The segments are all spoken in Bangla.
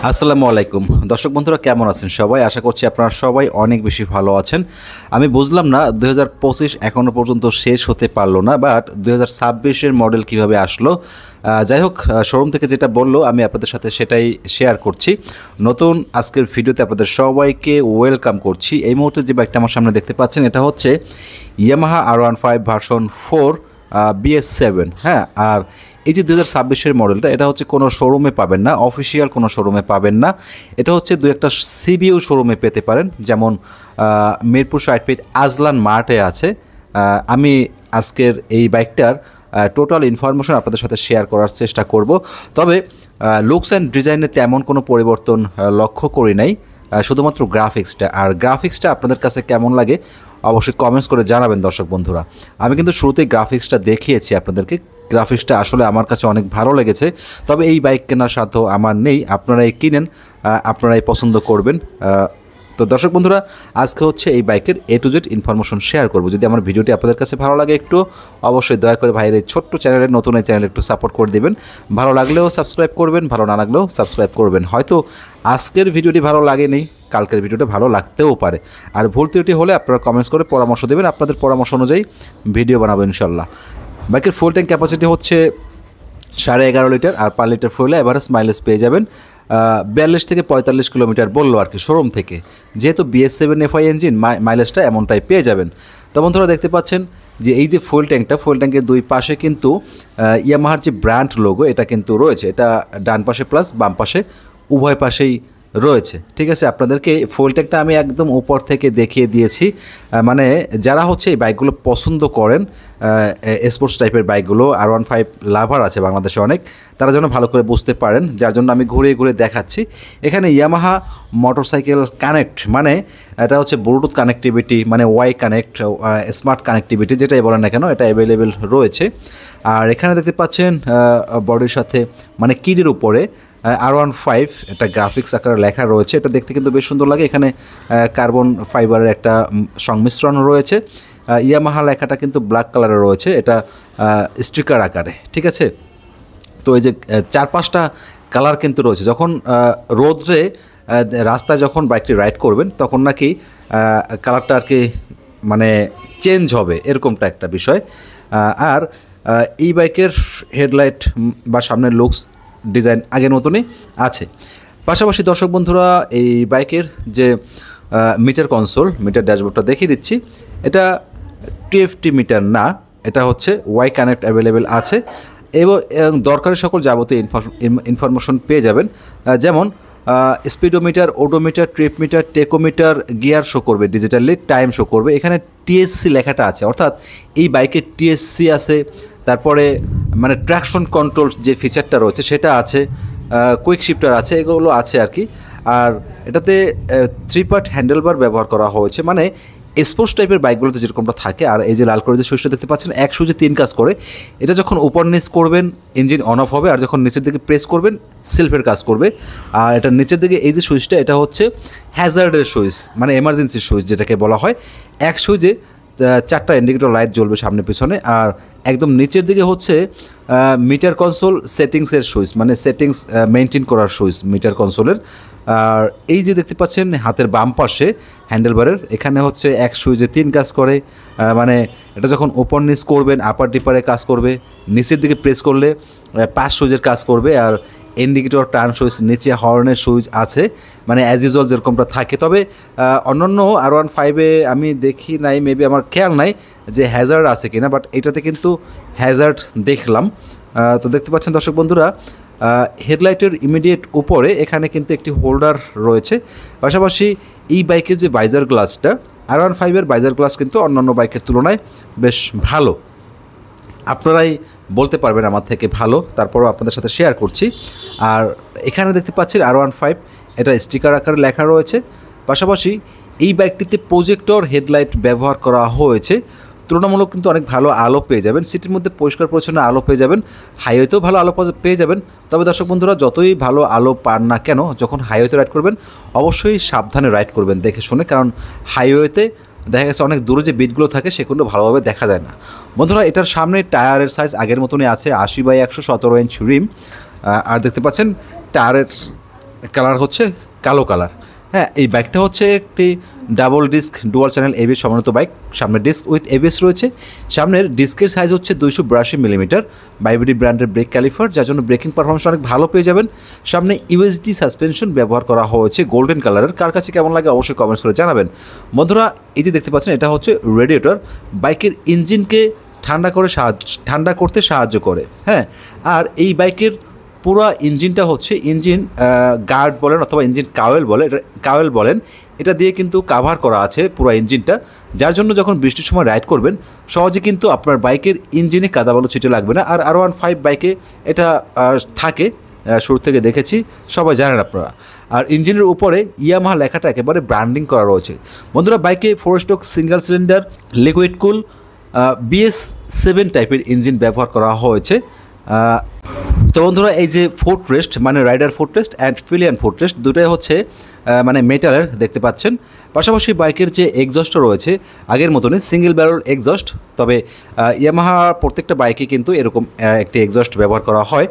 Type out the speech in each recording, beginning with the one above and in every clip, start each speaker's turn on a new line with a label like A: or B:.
A: আসসালামু আলাইকুম দর্শক বন্ধুরা, কেমন আছেন সবাই? আশা করছি আপনারা সবাই অনেক বেশি ভালো আছেন। আমি বুঝলাম না 2025 এখনও পর্যন্ত শেষ হতে পারলো না, বাট 2026-এর মডেল কিভাবে আসলো। যাই হোক, শোরুম থেকে যেটা বললো আমি আপনাদের সাথে সেটাই শেয়ার করছি। নতুন আজকের ভিডিওতে আপনাদের সবাইকে ওয়েলকাম করছি। এই মুহূর্তে যে বাইকটা আমার সামনে দেখতে পাচ্ছেন এটা হচ্ছে ইয়ামাহা R15 ভার্সন 4 BS7। হ্যাঁ, আর এই যে 2026-এর মডেলটা, এটা হচ্ছে কোনো শোরুমে পাবেন না, অফিসিয়াল কোনো শোরুমে পাবেন না। এটা হচ্ছে দু একটা সিবিইউ শোরুমে পেতে পারেন, যেমন মিরপুর 60 ফিট আজলান মার্টে আছে। আমি আজকের এই বাইকটার টোটাল ইনফরমেশন আপনাদের সাথে শেয়ার করার চেষ্টা করব। তবে লুকস অ্যান্ড ডিজাইনে তেমন কোনো পরিবর্তন লক্ষ্য করি নাই, শুধুমাত্র গ্রাফিক্সটা। আর গ্রাফিক্সটা আপনাদের কাছে কেমন লাগে অবশ্যই কমেন্টস করে জানাবেন দর্শক বন্ধুরা। আমি কিন্তু শুরুতেই গ্রাফিক্সটা দেখিয়েছি আপনাদেরকে। গ্রাফিক্সটা আসলে আমার কাছে অনেক ভালো লেগেছে। তবে এই বাইক কেনার সাধ্য আমার নেই, আপনারাই কিনেন, আপনারাই পছন্দ করবেন। তো দর্শক বন্ধুরা, আজকে হচ্ছে এই বাইকের A to Z information share করব। যদি আমার ভিডিওটি আপনাদের কাছে ভালো লাগে একটু অবশ্যই দয়া করে ভাইয়ের এই ছোট্ট চ্যানেলের নতুন এই চ্যানেলে একটু সাপোর্ট করে দেবেন। ভালো লাগলেও সাবস্ক্রাইব করবেন, ভালো না লাগলেও সাবস্ক্রাইব করবেন। হয়তো আজকের ভিডিওটি ভালো লাগেনি, কালকের ভিডিওটা ভালো লাগতেও পারে। আর ভুল ত্রুটি হলে আপনারা কমেন্টস করে পরামর্শ দেবেন, আপনাদের পরামর্শ অনুযায়ী ভিডিও বানাবো ইনশাল্লাহ। বাইকের ফুল ট্যাঙ্ক ক্যাপাসিটি হচ্ছে 11.5 লিটার, আর পার লিটার ফুয়েলে এভারেজ মাইলেজ পেয়ে যাবেন 42 থেকে 45 কিলোমিটার বললো আর কি শোরুম থেকে। যেহেতু BS7 FI ইঞ্জিন, মাইলেজটা এমনটাই পেয়ে যাবেন। তো বন্ধুরা দেখতে পাচ্ছেন যে এই যে ফুয়েল ট্যাঙ্কের দুই পাশে কিন্তু ইয়ামাহার যে ব্র্যান্ড লোগো এটা কিন্তু রয়েছে। এটা ডান পাশে প্লাস বাম পাশে উভয় পাশেই রয়েছে। ঠিক আছে, আপনাদেরকে ফুয়েল ট্যাঙ্কটা আমি একদম উপর থেকে দেখিয়ে দিয়েছি। মানে যারা হচ্ছে এই বাইকগুলো পছন্দ করেন, স্পোর্টস টাইপের বাইকগুলো, R15 লাভার আছে বাংলাদেশে অনেক, তারা যেন ভালো করে বুঝতে পারেন, যার জন্য আমি ঘুরে ঘুরে দেখাচ্ছি। এখানে ইয়ামাহা মোটরসাইকেল কানেক্ট, মানে এটা হচ্ছে ব্লুটুথ কানেক্টিভিটি, মানে ওয়াই কানেক্ট, স্মার্ট কানেক্টিভিটি যেটাই বলেন না কেন, এটা অ্যাভেলেবেল রয়েছে। আর এখানে দেখতে পাচ্ছেন বডির সাথে মানে কিডের উপরে R15 একটা গ্রাফিক্স আকারে লেখা রয়েছে। এটা দেখতে কিন্তু বেশ সুন্দর লাগে। এখানে কার্বন ফাইবারের একটা সংমিশ্রণ রয়েছে। ইয়ামাহা লেখাটা কিন্তু ব্ল্যাক কালারে রয়েছে, এটা স্টিকার আকারে। ঠিক আছে, তো এই যে 4-5টা কালার কিন্তু রয়েছে। যখন রোদ্রে রাস্তায় যখন বাইকটি রাইড করবেন তখন নাকি কালারটা আর কি মানে চেঞ্জ হবে, এরকমটা একটা বিষয়। আর এই বাইকের হেডলাইট বা সামনের লুকস ডিজাইন আগের মতনই আছে। পাশাপাশি দর্শক বন্ধুরা, এই বাইকের যে মিটার কনসোল, মিটার ড্যাশবোর্ডটা দেখিয়ে দিচ্ছি। এটা TFT মিটার না, এটা হচ্ছে ওয়াই কানেক্ট অ্যাভেলেবেল আছে এবং দরকারি সকল যাবতীয় ইনফরমেশন পেয়ে যাবেন। যেমন speedometer, odometer, trip meter, tachometer, gear show করবে ডিজিটালি, টাইম শো করবে। এখানে TSC লেখাটা আছে, অর্থাৎ এই বাইকে TSC আছে। তারপরে মানে ট্র্যাকশন কন্ট্রোল যে ফিচারটা রয়েছে সেটা আছে, কুইক শিফটার আছে, এগুলো আছে আর কি। আর এটাতে 3 পার্ট হ্যান্ডেলবার ব্যবহার করা হয়েছে, মানে স্পোর্টস টাইপের বাইকগুলোতে যেরকমটা থাকে। আর এই যে লাল করে যে সুইচটা দেখতে পাচ্ছেন, এক সুইচে 3 কাজ করে। এটা যখন উপর নিচ করবেন ইঞ্জিন অন অফ হবে, আর যখন নিচের দিকে প্রেস করবেন সেলফের কাজ করবে। আর এটা নিচের দিকে এই যে সুইচটা, এটা হচ্ছে হ্যাজার্ডের সুইচ, মানে এমার্জেন্সি সুইচ যেটাকে বলা হয়। এক সুইচে 4টা ইন্ডিকেটর লাইট জ্বলবে সামনে পিছনে। আর একদম নিচের দিকে হচ্ছে মিটার কনসোল সেটিংসের সুইচ, মানে সেটিংস মেনটেন করার সুইচ মিটার কনসোলের। আর এই যে দেখতে পাচ্ছেন হাতের বাম পাশে হ্যান্ডেলবারের, এখানে হচ্ছে এক সুইচে 3 কাজ করে। মানে এটা যখন ওপর নিচ করবেন আপার ডিপারে কাজ করবে, নিচের দিকে প্রেস করলে 5 সুইচের কাজ করবে। আর ইন্ডিকেটর, টার্ন সুইচ, নিচে হর্নের সুইচ আছে, মানে অ্যাজ ইউজুয়াল যেরকমটা থাকে। তবে অন্যান্য R15-এ আমি দেখি নাই, মেবি আমার খেয়াল নাই যে হ্যাজার্ড আছে কিনা, বাট এটাতে কিন্তু হ্যাজার্ড দেখলাম। তো দেখতে পাচ্ছেন দর্শক বন্ধুরা, হেডলাইটের ইমিডিয়েট উপরে এখানে কিন্তু একটি হোল্ডার রয়েছে। পাশাপাশি এই বাইকের যে বাইজার গ্লাসটা, R15-এর বাইজার গ্লাস কিন্তু অন্যান্য বাইকের তুলনায় বেশ ভালো। আপনারাই বলতে পারবেন আমার থেকে ভালো, তারপরও আপনাদের সাথে শেয়ার করছি। আর এখানে দেখতে পাচ্ছেন R15 এটা স্টিকার আকারে লেখা রয়েছে। পাশাপাশি এই বাইকটিতে প্রজেক্টর হেডলাইট ব্যবহার করা হয়েছে। তুলনামূলক কিন্তু অনেক ভালো আলো পেয়ে যাবেন, সিটির মধ্যে পরিষ্কার পরিচ্ছন্ন আলো পেয়ে যাবেন, হাইওয়েতেও ভালো আলো পেয়ে যাবেন। তবে দর্শক বন্ধুরা, যতই ভালো আলো পান না কেন, যখন হাইওয়েতে রাইড করবেন অবশ্যই সাবধানে রাইড করবেন, দেখে শুনে। কারণ হাইওয়েতে দেখা গেছে অনেক দূরে যে বিটগুলো থাকে সেগুলো ভালোভাবে দেখা যায় না। বন্ধুরা, এটার সামনে টায়ারের সাইজ আগের মতনই আছে, 80/117 ইঞ্চ রিম। আর দেখতে পাচ্ছেন টায়ারের কালার হচ্ছে কালো কালার। হ্যাঁ, এই বাইকটা হচ্ছে একটি double disc dual channel ABS সমন্বিত বাইক। সামনের ডিস্ক উইথ এবিএস রয়েছে। সামনের ডিস্কের সাইজ হচ্ছে 282 মিলিমিটার। বাইবিডি ব্র্যান্ডের ব্রেক ক্যালিফার, যার জন্য ব্রেকিং পারফরমেন্স অনেক ভালো পেয়ে যাবেন। সামনে ইউএসডি সাসপেনশন ব্যবহার করা হয়েছে গোল্ডেন কালারের। কার কাছে কেমন লাগে অবশ্যই কমেন্টস করে জানাবেন। বন্ধুরা, এই যে দেখতে পাচ্ছেন, এটা হচ্ছে রেডিয়েটর। বাইকের ইঞ্জিনকে ঠান্ডা করতে সাহায্য করে। হ্যাঁ, আর এই বাইকের পুরো ইঞ্জিনটা হচ্ছে ইঞ্জিন গার্ড বলেন অথবা ইঞ্জিন কাওয়েল বলেন, এটা দিয়ে কিন্তু কাভার করা আছে পুরো ইঞ্জিনটা, যার জন্য যখন বৃষ্টির সময় রাইড করবেন সহজে কিন্তু আপনার বাইকের ইঞ্জিনে কাদাবালু ছিটে লাগবে না। আর R15 বাইকে এটা থাকে, শুরু থেকে দেখেছি, সবাই জানেন আপনারা। আর ইঞ্জিনের উপরে ইয়ামাহা লেখাটা একেবারে ব্র্যান্ডিং করা রয়েছে। বন্ধুরা, বাইকে 4 স্ট্রোক সিঙ্গেল সিলিন্ডার লিকুইড কুল BS7 টাইপের ইঞ্জিন ব্যবহার করা হয়েছে। তো বন্ধুরা, এই যে ফুটরেস্ট মানে rider footrest and pillion footrest দুটোই হচ্ছে মানে মেটালের দেখতে পাচ্ছেন। পাশাপাশি বাইকের যে এক্সস্টও রয়েছে আগের মতনই সিঙ্গেল ব্যারেল এক্সস্ট, তবে ইয়ামাহা প্রত্যেকটা বাইকে কিন্তু এরকম একটি এক্সস্ট ব্যবহার করা হয়।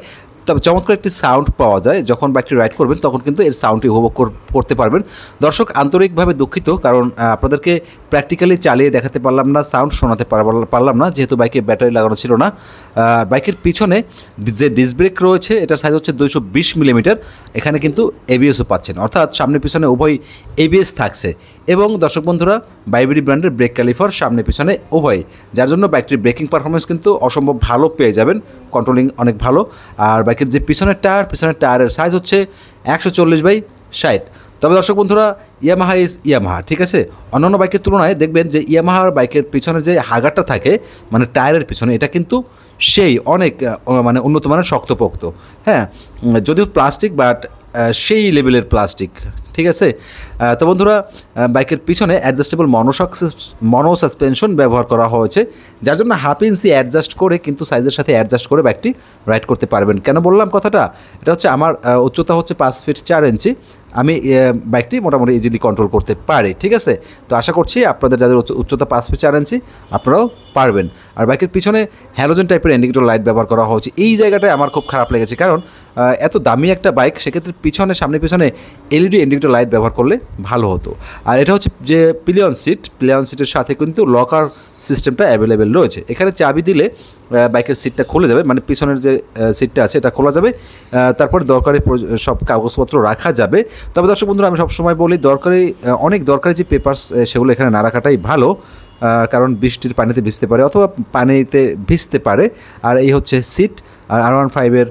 A: তবে চমৎকার একটি সাউন্ড পাওয়া যায় যখন বাইকটি রাইড করবেন, তখন কিন্তু এর সাউন্ডটি উপভোগ করতে পারবেন। দর্শক, আন্তরিকভাবে দুঃখিত, কারণ আপনাদেরকে প্র্যাকটিক্যালি চালিয়ে দেখাতে পারলাম না, সাউন্ড শোনাতে পারলাম না, যেহেতু বাইকে ব্যাটারি লাগানো ছিল না। বাইকের পিছনে যে ডিস্ক ব্রেক রয়েছে এটার সাইজ হচ্ছে 220 মিলিমিটার। এখানে কিন্তু এবিএসও পাচ্ছেন, অর্থাৎ সামনে পিছনে উভয় এবিএস থাকছে। এবং দর্শক বন্ধুরা, বাইবিডি ব্র্যান্ডের ব্রেক ক্যালিফার সামনে পিছনে উভয়, যার জন্য বাইকটির ব্রেকিং পারফরমেন্স কিন্তু অসম্ভব ভালো পেয়ে যাবেন, কন্ট্রোলিং অনেক ভালো। আর বাইকের যে পিছনের টায়ারের সাইজ হচ্ছে 140/60। তবে দর্শক বন্ধুরা, ইয়ামাহা ইজ ইয়ামাহা, ঠিক আছে। অন্যান্য বাইকের তুলনায় দেখবেন যে ইয়ামাহার বাইকের পিছনে যে হাগারটা থাকে মানে টায়ারের পিছনে, এটা কিন্তু সেই অনেক মানে উন্নত মানের শক্তপোক্ত। হ্যাঁ, যদিও প্লাস্টিক, বাট সেই লেভেলের প্লাস্টিক, ঠিক আছে। তো বন্ধুরা, বাইকের পিছনে অ্যাডজাস্টেবল মনো সাসপেনশন ব্যবহার করা হয়েছে, যার জন্য হাফ ইঞ্চি অ্যাডজাস্ট করে কিন্তু সাইজের সাথে অ্যাডজাস্ট করে বাইকটি রাইড করতে পারবেন। কেন বললাম কথাটা? এটা হচ্ছে আমার উচ্চতা হচ্ছে 5 ফিট 4 ইঞ্চি, আমি বাইকটি মোটামুটি ইজিলি কন্ট্রোল করতে পারি, ঠিক আছে। তো আশা করছি আপনাদের যাদের উচ্চতা 5 ফিট 4 ইঞ্চি আপনারাও পারবেন। আর বাইকের পিছনে হ্যালোজেন টাইপের ইন্ডিকেটর লাইট ব্যবহার করা হয়েছে। এই জায়গাটায় আমার খুব খারাপ লেগেছে, কারণ এত দামি একটা বাইক, সেক্ষেত্রে সামনে পিছনে এলইডি ইন্ডিকেটর লাইট ব্যবহার করলে ভালো হতো। আর এটা হচ্ছে যে পিলিয়ন সিটের সাথে কিন্তু লকার সিস্টেমটা অ্যাভেলেবেল রয়েছে। এখানে চাবি দিলে বাইকের সিটটা খুলে যাবে, মানে পিছনের যে সিটটা আছে এটা খোলা যাবে, তারপর দরকারি সব কাগজপত্র রাখা যাবে। তবে দর্শক বন্ধুরা, আমি সবসময় বলি অনেক দরকারি যে পেপারস সেগুলো এখানে না রাখাটাই ভালো, কারণ বৃষ্টির পানিতে ভিজতে পারে অথবা পানিতে ভিজতে পারে। আর এই হচ্ছে সিট। আর R15-এর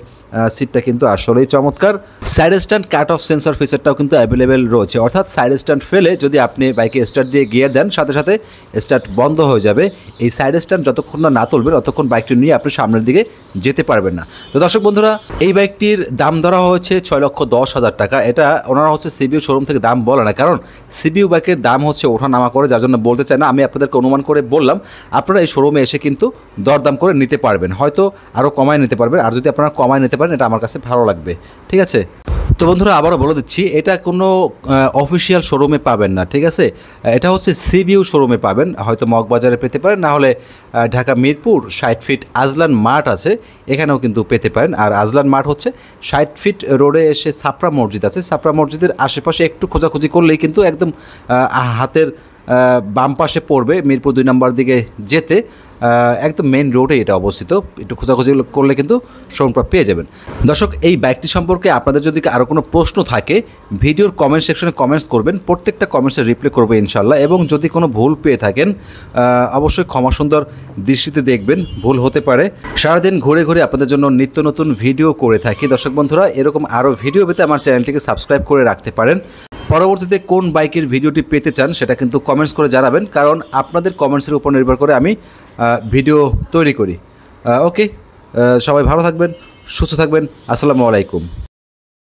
A: সিটটা কিন্তু আসলেই চমৎকার। Side stand cut off sensor ফিচারটাও কিন্তু অ্যাভেলেবেল রয়েছে, অর্থাৎ সাইড স্ট্যান্ড ফেলে যদি আপনি বাইকে স্টার্ট দিয়ে গিয়ার দেন, সাথে সাথে স্টার্ট বন্ধ হয়ে যাবে। এই সাইড স্ট্যান্ড যতক্ষণ না তুলবেন ততক্ষণ বাইকটি নিয়ে আপনি সামনের দিকে যেতে পারবেন না। তো দর্শক বন্ধুরা, এই বাইকটির দাম ধরা হয়েছে 6,10,000 টাকা। এটা ওনারা হচ্ছে সিবিইউ শোরুম থেকে দাম বলে না, কারণ সিবিইউ বাইকের দাম হচ্ছে ওঠানামা করে, যার জন্য বলতে চাই না। আমি আপনাদেরকে অনুমান করে বললাম, আপনারা এই শোরুমে এসে কিন্তু দরদাম করে নিতে পারবেন, হয়তো আরও কমায় নিতে পারবেন। আর যদি আপনারা কমায় নিতে পারেন, এটা আমার কাছে ভালো লাগবে, ঠিক আছে। তো বন্ধুরা, আবারও বলে দিচ্ছি, এটা কোনো অফিসিয়াল শোরুমে পাবেন না, ঠিক আছে। এটা হচ্ছে সিবিইউ শোরুমে পাবেন, হয়তো মগবাজারে পেতে পারেন, না হলে ঢাকা মিরপুর 60 ফিট আজলান মাঠ আছে, এখানেও কিন্তু পেতে পারেন। আর আজলান মাঠ হচ্ছে 60 ফিট রোডে এসে ছাপড়া মসজিদ আছে, ছাপড়া মসজিদের আশেপাশে একটু খোঁজাখুঁজি করলেই কিন্তু একদম হাতের বাম পাশে পড়বে, মিরপুর 2 নম্বর দিকে যেতে একদম মেন রোডে এটা অবস্থিত। একটু খোঁজাখুঁজি করলে কিন্তু শোরুমটা পেয়ে যাবেন। দর্শক, এই বাইকটি সম্পর্কে আপনাদের যদি আরও কোনো প্রশ্ন থাকে, ভিডিওর কমেন্ট সেকশনে কমেন্টস করবেন, প্রত্যেকটা কমেন্টসের রিপ্লাই করবে ইনশাল্লাহ। এবং যদি কোনো ভুল পেয়ে থাকেন অবশ্যই ক্ষমা সুন্দর দৃষ্টিতে দেখবেন, ভুল হতে পারে। সারাদিন ঘুরে ঘুরে আপনাদের জন্য নিত্য নতুন ভিডিও করে থাকি। দর্শক বন্ধুরা, এরকম আরও ভিডিও পেতে আমার চ্যানেলটিকে সাবস্ক্রাইব করে রাখতে পারেন। পরবর্তীতে কোন বাইকের ভিডিওটি পেতে চান সেটা কিন্তু কমেন্টস করে জানাবেন, কারণ আপনাদের কমেন্টসের উপর নির্ভর করে আমি ভিডিও তৈরি করি। ওকে, সবাই ভালো থাকবেন, সুস্থ থাকবেন। আসসালামু আলাইকুম।